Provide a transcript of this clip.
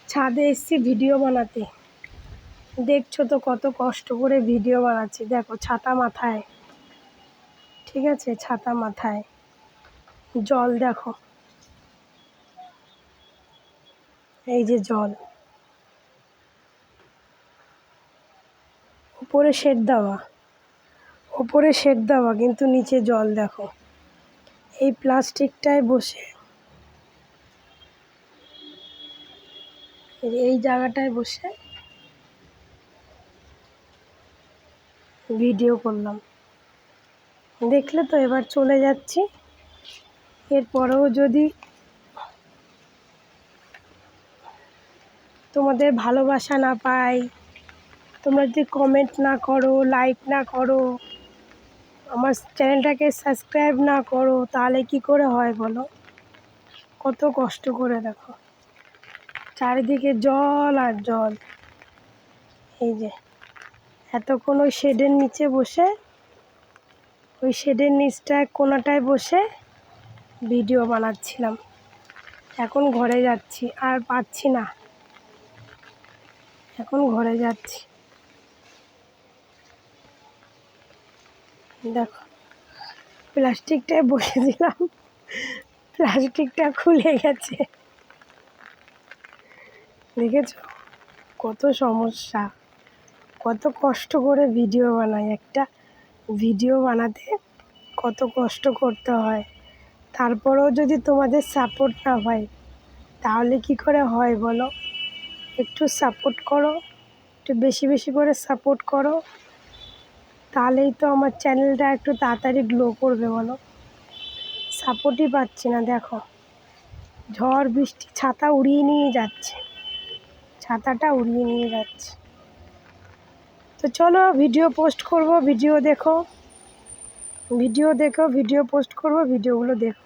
ছাদে এসেছি ভিডিও বানাতে। দেখছো তো কত কষ্ট করে ভিডিও বানাচ্ছি। দেখো ছাতা মাথায়, ঠিক আছে, ছাতা মাথায়, জল দেখো, এই যে জল, উপরে শেড দেওয়া, উপরে শেড দেওয়া, কিন্তু নিচে জল দেখো। এই প্লাস্টিকটায় বসে, এই জায়গাটায় বসে ভিডিও করলাম। দেখলে তো, এবার চলে যাচ্ছি। এরপরেও যদি তোমাদের ভালোবাসা না পাই, তোমরা যদি কমেন্ট না করো, লাইক না করো, আমার চ্যানেলটাকে সাবস্ক্রাইব না করো, তাহলে কি করে হয় বলো? কত কষ্ট করে দেখো, চারিদিকে জল আর জল। এই যে এতক্ষণ ওই শেডের নিচে বসে, ওই শেডের নিচটায় কোনাটায় বসে ভিডিও বানাচ্ছিলাম। এখন ঘরে যাচ্ছি, আর পাচ্ছি না, এখন ঘরে যাচ্ছি। দেখো প্লাস্টিকটায় বসেছিলাম, প্লাস্টিকটা খুলে গেছে। দেখেছো কত সমস্যা, কত কষ্ট করে ভিডিও বানাই। একটা ভিডিও বানাতে কত কষ্ট করতে হয়। তারপরেও যদি তোমাদের সাপোর্ট না পাই, তাহলে কি করে হয় বলো? একটু সাপোর্ট করো, একটু বেশি বেশি করে সাপোর্ট করো, তাহলেই তো আমার চ্যানেলটা একটু তাড়াতাড়ি গ্রো করবে বলো। সাপোর্টই পাচ্ছি না। দেখো ঝড় বৃষ্টি ছাতা উড়িয়ে নিয়ে যাচ্ছে, ছাতাটা উড়িয়ে নিয়ে যাচ্ছে। তো চলো ভিডিও পোস্ট করব, ভিডিও দেখো, ভিডিও দেখো, ভিডিও পোস্ট করব, ভিডিওগুলো দেখো।